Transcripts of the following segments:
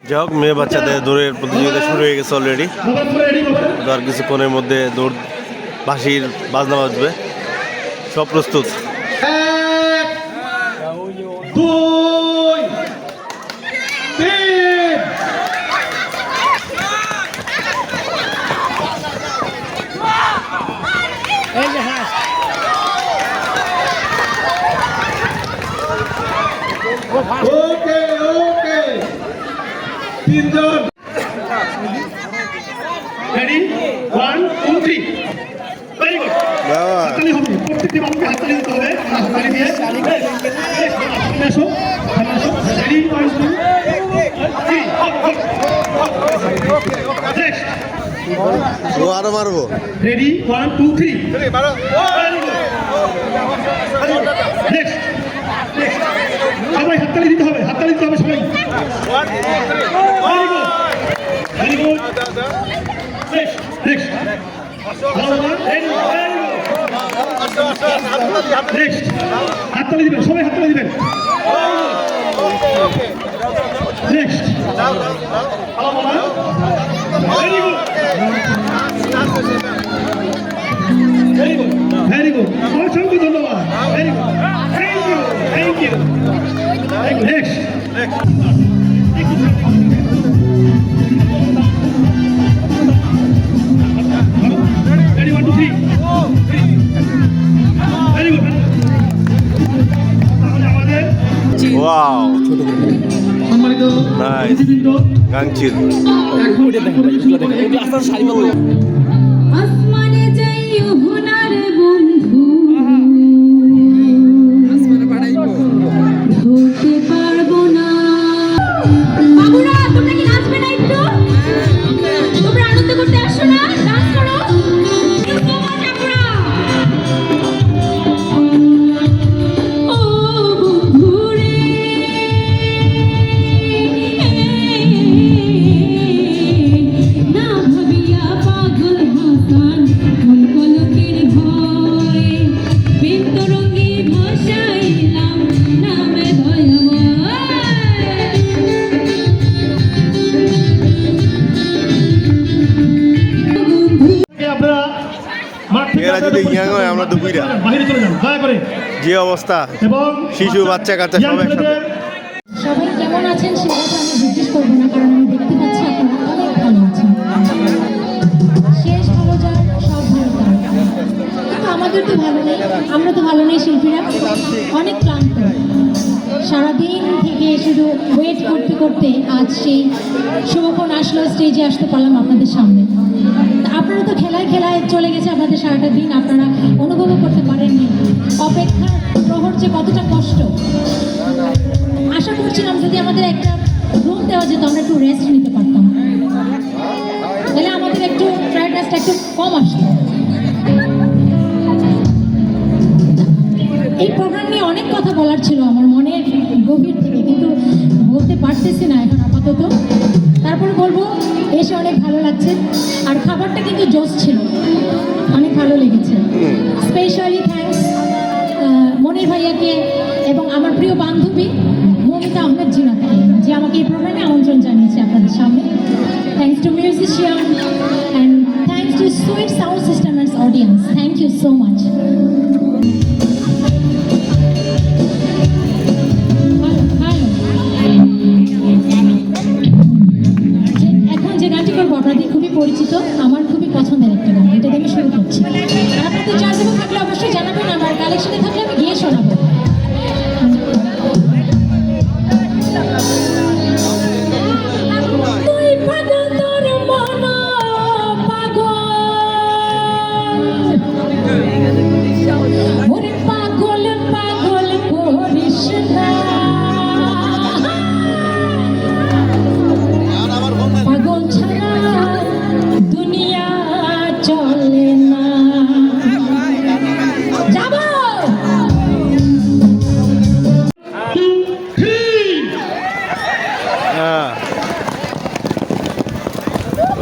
যাই হোক, মেয়ে বাচ্চাদের দৌড়ের প্রতিযোগিতা শুরু হয়ে গেছে অলরেডি। আর কিছুক্ষণের মধ্যে দৌড় বাঁশির বাজনা বাজবে। সব প্রস্তুত। ওকে ওকে তিনজন রেডি 1 2 3 ভেরি গুড হাততালি হবে প্রত্যেকটি মানুষকে হাততালি দিতে হবে হাততালি দিয়ে আসো রেডি 1 2 3 নেক্সট ও আরো মারবো। রেডি 1 2 3 মারো নেক্সট সবাই হাততালি দিতে হবে সবাই ভেরি গুড নেক্সট নেক্সট হাততালি দিবেন সবাই হাততালি দিবেন next very good very good অসংখ্য ধন্যবাদ very good thank you next ready 1 2 3 very good আমাদের ওয়াও, সম্মানিত নাইস গাংচিল। আসমানে যাইও হুনার বন্ধু ধরতে পারবো না। বাবুরা তোমরা কি নাচবে না একটু? তোমরা আনন্দ করতে আসছো না? ডান্স করো। ও বন্ধু রে না ভাবিয়া পাগল হাসান কোন কলকের ভয় বিতরঙ্গী ভাষাইলাম নামে আপনারা মাঠ থেকে এরা যদি ইয়াং হয় আমরা তো বুইরা। বাইরে চলে যান দয়া করে যে অবস্থা, এবং শিশু বাচ্চা কাচ্চা সব একসাথে। সবাই কেমন আছেন সে কথা আমি জিজ্ঞেস করবো না, কারণ আমি দেখতে পাচ্ছি আপনারা অনেক ভালো আছেন। শেষ ভালো যার সব ভালো তার, কিন্তু আমাদের তো ভালো নেই, আমরা তো ভালো নেই। শিল্পীরা অনেক ক্লান্ত, সারাদিন থেকে শুধু ওয়েট করতে করতে আজ সেই শুভক্ষণ আসলো, স্টেজে আসতে পারলাম আপনাদের সামনে। আপনারা তো খেলায় খেলায় চলে গেছে আপনাদের সারাটা দিন, আপনারা অনুভবও করতে পারেননি অপেক্ষার প্রহর যে কতটা কষ্ট। আশা করছিলাম যদি আমাদের একটা রুম দেওয়া যেত, আমরা একটু রেস্ট নিতে পারতাম, তাহলে আমাদের একটু টায়ার্ডনেসটা একটু কম আসতো। এই প্রোগ্রাম নিয়ে অনেক কথা বলার ছিল আমার মনের গভীর থেকে, কিন্তু বলতে পারতেছি না এখন আপাতত। তারপর বলবো এসে অনেক ভালো লাগছে, আর খাবারটা কিন্তু জোস ছিল, অনেক ভালো লেগেছে। স্পেশালি থ্যাঙ্কস মনির ভাইয়াকে এবং আমার প্রিয় বান্ধবী মমিতা আহমেদ জিনাতকে, যে আমাকে এই প্রোগ্রামে আমন্ত্রণ জানিয়েছে আপনাদের সামনে। Thanks to musician and thanks to sweet sound systems audience, thank you so much. এখন যে গানটি করবো আপনাদের খুবই পরিচিত, আমার খুবই পছন্দের একটা গান, এটা দিয়ে আমি শুরু করছি। আর আপনাদের চার দেবো থাকলে অবশ্যই জানাবেন, আমার কালেকশনে থাকলে আমি গিয়ে শোনাবো।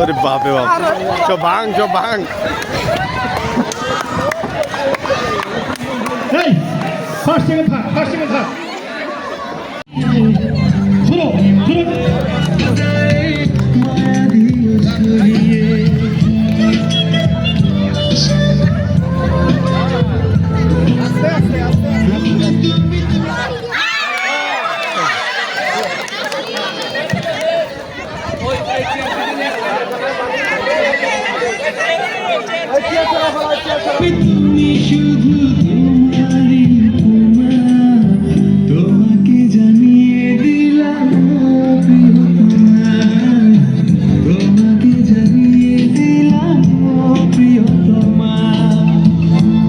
अरे बाप रे बाप, सब भांग এই ফার্স্ট সেকেন্ড থার্ড শুরু তুমি শুধু তোমারই তোমাকে জানিয়ে দিলাম প্রিয়তমা, তোমাকে জানিয়ে দিলাম প্রিয়তমা।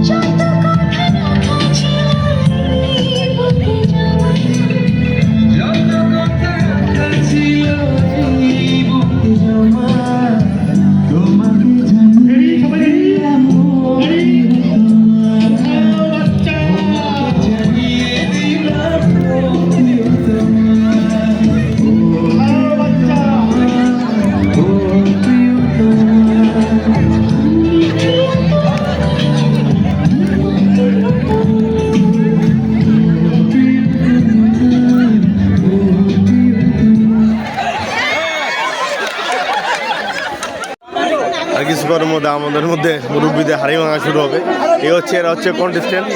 যত কথা লেখা ছিল এই বুকে জমা, যত কথা লেখা ছিল এই বুকে জমা, তোমাকে জানিয়ে দিলাম প্রিয়তমা, জানিয়ে দিলাম প্রিয়তমা, ও প্রিয়তমা। আর কিছুক্ষণের মধ্যে আমাদের মধ্যে মুরব্বীদের হাড়ি ভাঙা শুরু হবে। এরা হচ্ছে কন্টেস্টেন্ট,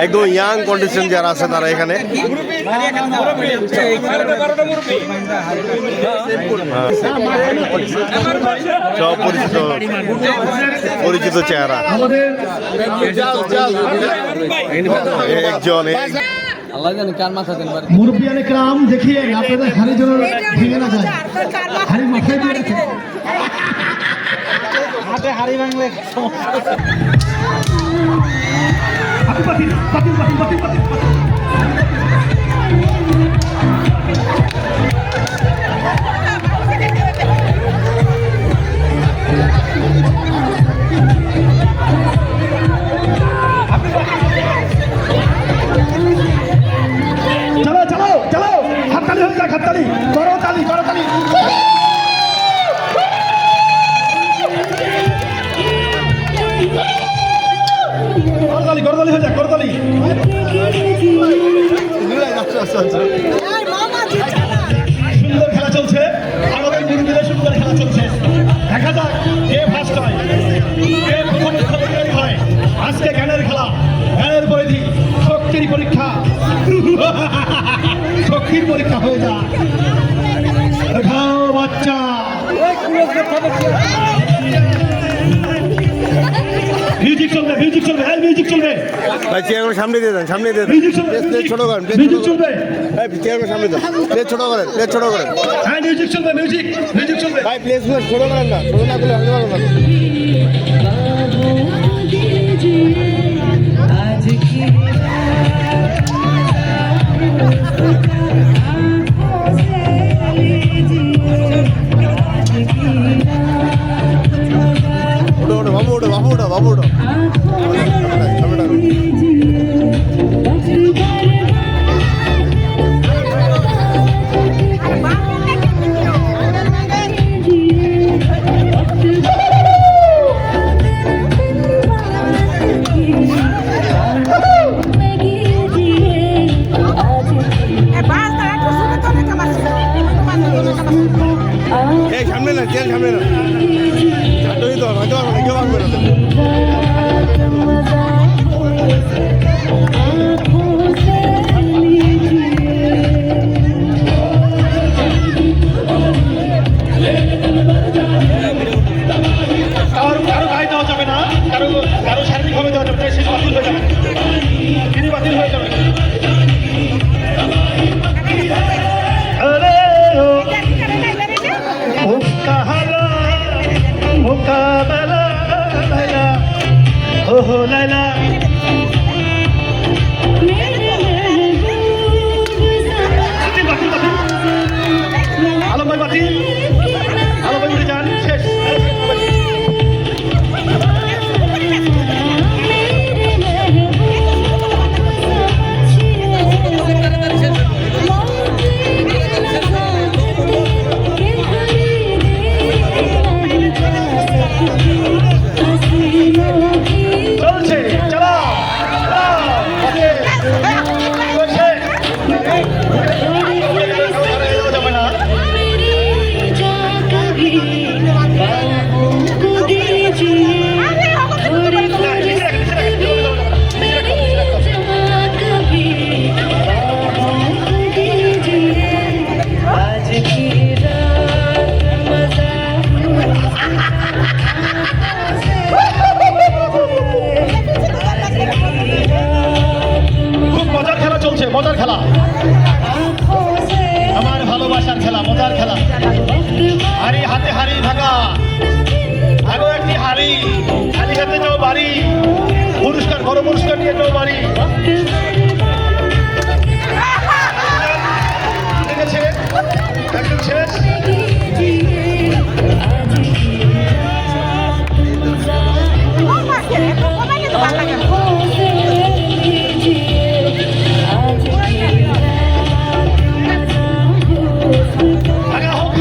একদম ইয়াং কন্টেস্টেন্ট যারা আছে তারা এখানে। সব পরিচিত চেহারা। একজন মুরব্বিয়ান একরাম দেখিয়ে আপনাদের হাড়ি যেন ভেঙে না যায়, হাড়ি মাথায় দিয়ে রাখে। হাতে হাড়ি ভাঙলে পাতিল পাতিল পাতিল পাতিল পাতিল। চলো চলো চলো, হাততালি হয়ে যাক, হাততালি করো, তালি করো, তালি। করতালি করতালি হয়ে যাক, করতালি। সুন্দর খেলা চলছে, আমাদের মুরব্বীদের সুন্দর খেলা চলছে। দেখা যাক কে ফার্স্ট হয়, কে প্রথম বিজয়ী হয়। আজকে জ্ঞানের খেলা, জ্ঞানের পরিধি, শক্তির পরীক্ষা। শক্তির পরীক্ষা হয়ে যাক। দেখাও বাচ্চা, মিউজিক চলবে, মিউজিক চলবে, হ্যাঁ মিউজিক চলবে, ভাই চেয়ারম্যান সামনে দিয়ে দেন, সামনে দিয়ে দেন। মিউজিক চলবে, প্লেট ছোট করেন, মিউজিক চলবে, চেয়ারম্যান সামনে দেন, প্লেট ছোট করেন, প্লেট ছোট করেন। হ্যাঁ মিউজিক চলবে, মিউজিক মিউজিক চলবে। ভাই প্লেট ছোট করেন না, ছোট না করলে হতে পারবো না। ওটো ওটো বাবু, ওটো বাবু, ওটো বাবু, ওটো এই সামনে না, চেয়ার সামনে না, চারটোই তো হয়তো পারবো না, কেউ পারবে না। কারো গায়ে দেওয়া যাবে না, কারো শারীরিকভাবে দেওয়া যাবে না, শেষ বাতিল হয়ে যাবে, তিনি বাতিল হয়ে যাবে। মুকাবেলা লাইলা, ও হো লাইলা। বাতিল বাতিল বাতিল, আলম ভাই বাতিল, আলম ভাই উঠে যান, শেষ। চলছে হাড়ি হাতে হাড়ি থাকা, আরো একটি হাড়ি, হাড়ি হাতে যাও বাড়ি, পুরস্কার বড় পুরস্কার নিয়ে যাও বাড়ি। ঠিক আছে, একদম শেষ।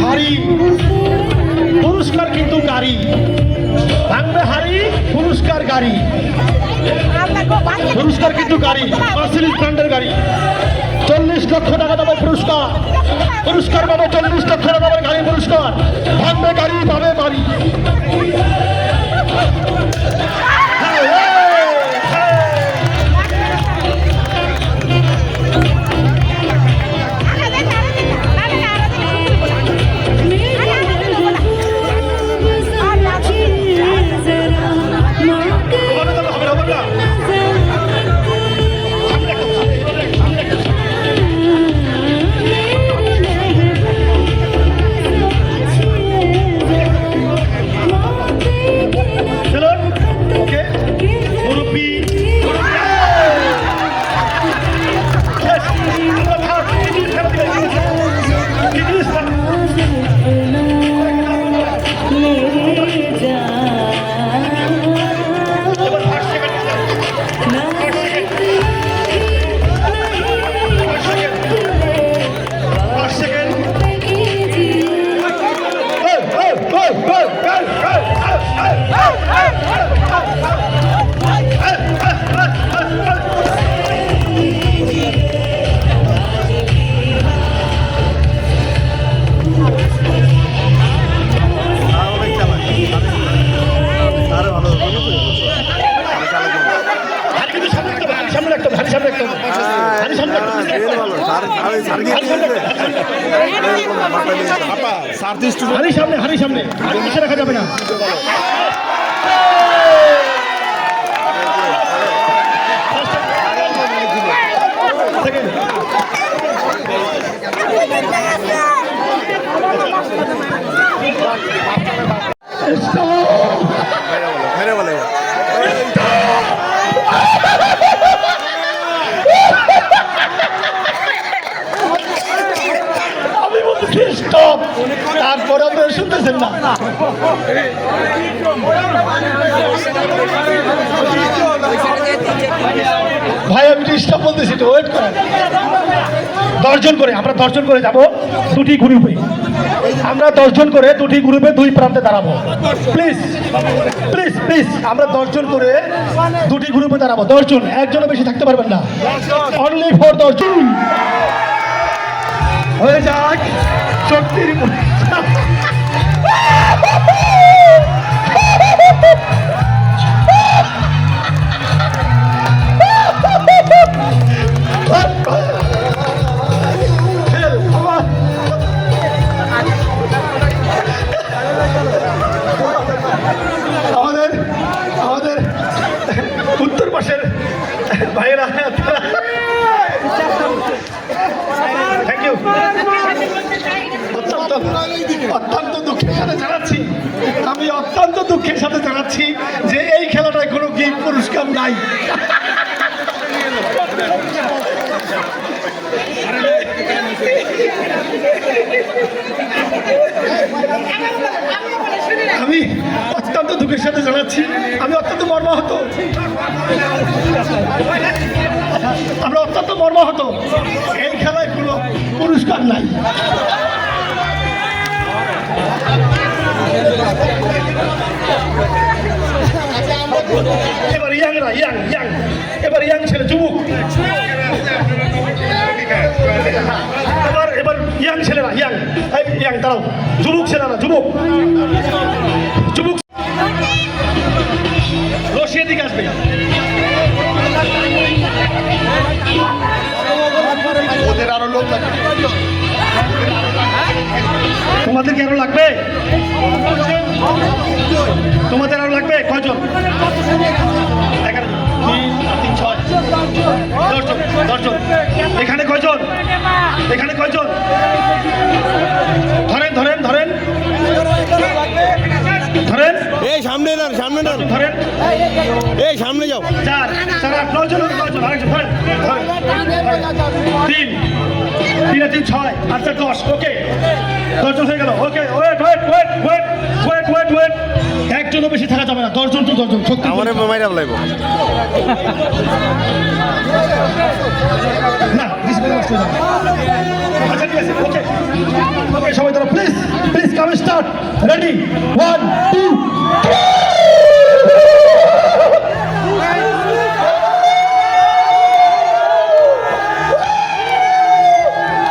হাড়ি পুরস্কার কিন্তু গাড়ি, ভাঙবে হাড়ি পুরস্কার গাড়ি, পুরস্কার কিন্তু গাড়ি, মার্সিডিজ ব্র্যান্ডের গাড়ি। 40 লক্ষ টাকা দেবে পুরস্কার, পুরস্কার পাবে 40 লক্ষ টাকা দামের গাড়ি পুরস্কার। ভাঙবে গাড়ি পাবে বাড়ি। হাড়ি সামনে নিচে রাখা যাবে না। তারপরে আপনারা শুনতেছেন না। ভাই আমি ডিস্টার্ব বলতেছি, তো ওয়েট করেন। 10 জন করে আমরা 10 জন করে যাব দুটি গ্রুপে, আমরা 10 জন করে দুটি গ্রুপে 2 প্রান্তে দাঁড়াবো। প্লিজ প্লিজ প্লিজ আমরা 10 জন করে দুটি গ্রুপে দাঁড়াবো। 10 জন, একজনও বেশি থাকতে পারবেন না, অনলি ফর 10 জন। হয়ে যাক শক্তির আমাদের উত্তর পাশের ভাইয়েরা, থ্যাংক ইউ। অত্যন্ত দুঃখের সাথে জানাচ্ছি, আমি অত্যন্ত দুঃখের সাথে জানাচ্ছি যে এই খেলাটায় কোনো গেম পুরস্কার নাই। আমি অত্যন্ত দুঃখের সাথে জানাচ্ছি, আমি অত্যন্ত মর্মাহত, আমরা অত্যন্ত মর্মাহত। এই খেলায় কোনো পুরস্কার নাই। এবার ইয়াংরা, এবার ইয়াং ছেলে, যুবক, এবার ইয়াং ছেলেরা, ইয়াং দাঁড়াও, যুবক ছেলেরা, যুবক রশিয়া দিকে আসবে। ওদের আরো লোক লাগবে, তোমাদের কি আরো লাগবে? তোমাদের আরো লাগবে কয়জন? 11, 3, 6, 10 জন। এখানে কয়জন? ধরেন সামনে নেন, সামনে নেন, ধরেন এই সামনে যাও। 4 4 8 9 জন আরেকজন ধরেন ধরেন 3 3 3 6 8 10 ওকে 10 জন হয়ে গেল okay wait wait wait wait wait wait wait একজনও বেশি থাকা যাবে না 10 জন তো 10 জন সত্যি আমার মাইরা লাগবো। না ডিসপ্লে নষ্ট হয়ে যাবে আচ্ছা ঠিক আছে ওকে ওকে সবাই ধরো please please come start ready 1 2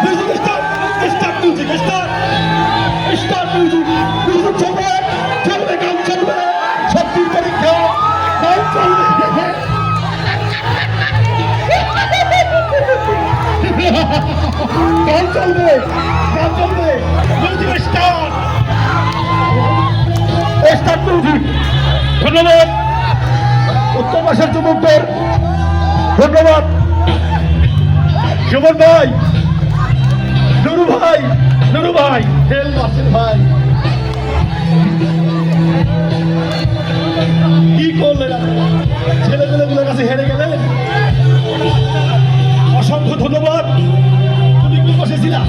Music start! Start music! Start! Start music! Music চলবে! চলবে গান চলবে! সত্যির পরীক্ষা! গান চলবে! গান চলবে! গান চলবে! Music start! Start music! ধন্যবাদ! উত্তর পাশের যুবকদের ধন্যবাদ! যুবক ভাই নুরু ভাই হেল মাসির ভাই কি করলেন ছেলেগুলোগুলোর কাছে হেরে গেলেন অসংখ্য ধন্যবাদ তুমি কি বসেছিলা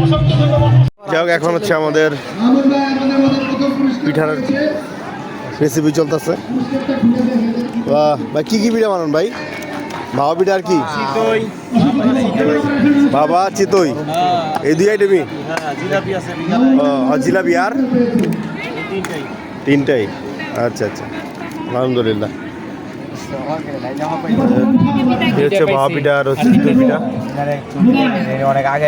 অসংখ্য ধন্যবাদ যাই হোক, এখন হচ্ছে আমাদের পিঠার রেসিপি চলতেছে। বাহ ভাই, কি কি পিঠা বানান ভাই? ভাবা পিঠা আর কি? বাবা চিতই, এই দুই আইটেমই? ও জিলাপি আর তিনটাই? আচ্ছা আচ্ছা, আলহামদুলিল্লাহ। এই হচ্ছে ভাবা পিঠা আর হচ্ছে চিতই পিঠা। অনেক আগে